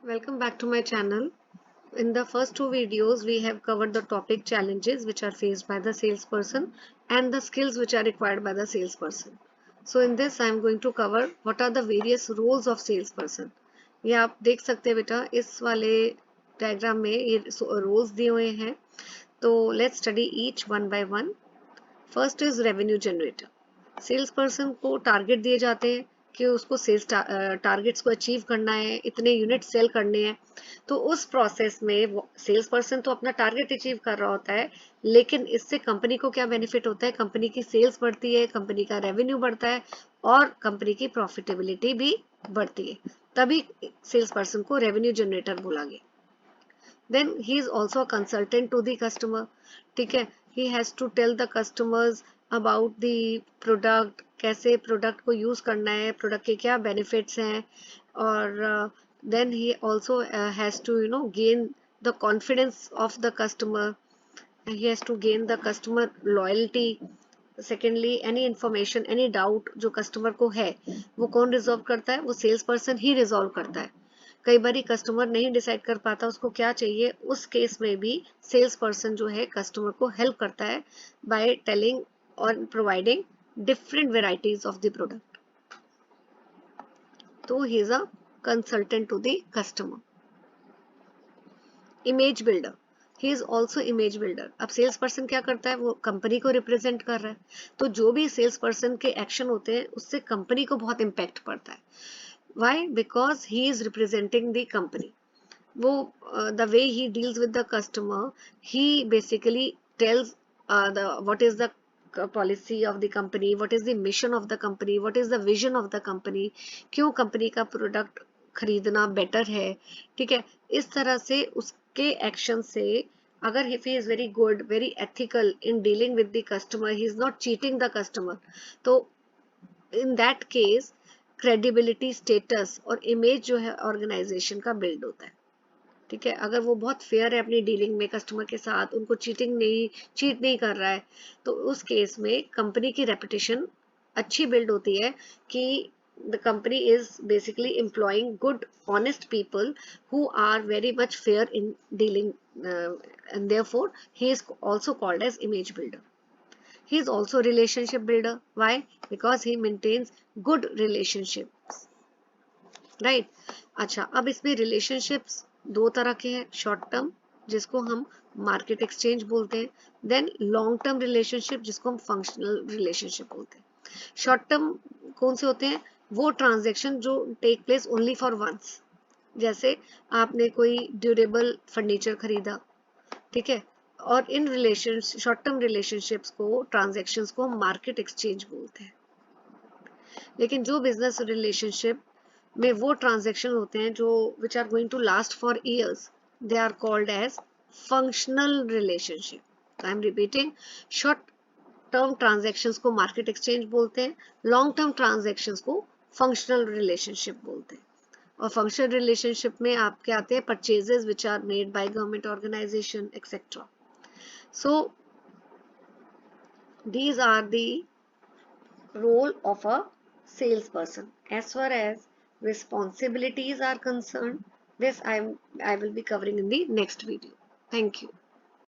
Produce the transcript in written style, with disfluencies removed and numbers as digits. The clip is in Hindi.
Welcome back to my channel. In the first two videos, we have covered the topic challenges which are faced by the salesperson and the skills which are required by the salesperson. So in this, I am going to cover what are the various roles of salesperson. ये आप देख सकते हैं बेटा इस वाले डायग्राम में ये रोल्स दिए हुए हैं. तो let's study each one by one. First is revenue generator. Sales person को टारगेट दिए जाते हैं कि उसको सेल्स टारगेट्स को अचीव करना है, इतने यूनिट सेल करने हैं. तो उस प्रोसेस में सेल्स पर्सन तो अपना टारगेट अचीव कर रहा होता है, लेकिन इससे कंपनी को क्या बेनिफिट होता है? कंपनी की सेल्स बढ़ती है, कंपनी का रेवेन्यू बढ़ता है और कंपनी की प्रॉफिटेबिलिटी भी बढ़ती है. तभी सेल्स पर्सन को रेवेन्यू जनरेटर बोला गया. then he is also a consultant to the customer. ठीक है, he has to tell the customers about the product, कैसे product को use करना है, product के क्या benefits हैं, और then he also has to gain the confidence of the customer. He has to gain the customer loyalty. Secondly any information any doubt जो कस्टमर को है वो कौन रिजॉल्व करता है? वो सेल्स पर्सन ही रिजॉल्व करता है. कई बार कस्टमर नहीं डिसाइड कर पाता उसको क्या चाहिए, उस केस में भी सेल्स पर्सन जो है कस्टमर को हेल्प करता है बाय टेलिंग और providing different varieties of the product. तो he is a consultant to the customer. Image builder, he is also image builder. अब सेल्स पर्सन क्या करता है? वो कंपनी को रिप्रेजेंट कर रहा है, तो जो भी सेल्स पर्सन के एक्शन होते हैं उससे कंपनी को बहुत इम्पैक्ट पड़ता है. Why? Because he is representing the company. वो the way he deals with the customer, he basically tells what is the policy of the company, what is the mission of the company, what is the vision of the company, क्यों कंपनी का प्रोडक्ट खरीदना बेटर है. ठीक है, इस तरह से उसके एक्शन से अगर if he is very good, very ethical in dealing with the customer, he is not cheating the customer, तो in that case credibility, status और इमेज जो है ऑर्गेनाइजेशन का बिल्ड होता है. ठीक है, अगर वो बहुत फेयर है अपनी डीलिंग में कस्टमर के साथ, उनको चीट नहीं कर रहा है, तो उस केस में कंपनी की रेपुटेशन अच्छी बिल्ड होती है कि the company is basically employing good honest people who are very much fair in dealing, and therefore he is also called as image builder. He is also relationship builder. Why? Because he maintains good relationships. Right. अच्छा, अब इसमें रिलेशनशिप्स दो तरह के हैं. शॉर्ट टर्म जिसको हम मार्केट एक्सचेंज बोलते हैं, देन लॉन्ग टर्म रिलेशनशिप जिसको हम फंक्शनल रिलेशनशिप बोलते हैं. शॉर्ट टर्म कौन से होते हैं? वो ट्रांजेक्शन जो take place only for once. जैसे आपने कोई ड्यूरेबल फर्नीचर खरीदा, ठीक है, और इन रिलेशन शॉर्ट टर्म रिलेशनशिप्स को, ट्रांजेक्शन्स को मार्केट एक्सचेंज बोलते हैं. लेकिन जो बिजनेस रिलेशनशिप में वो ट्रांजेक्शन होते हैं जो which are going to last for years, they are called as functional relationship. I am repeating, short term transactions को मार्केट एक्सचेंज बोलते हैं, लॉन्ग टर्म ट्रांजेक्शन्स को फंक्शनल रिलेशनशिप बोलते हैं. और फंक्शनल रिलेशनशिप में आपके आते हैं purchases which are made by government organization etcetera. So these are the role of a salesperson. As far as responsibilities are concerned, this I will be covering in the next video. Thank you.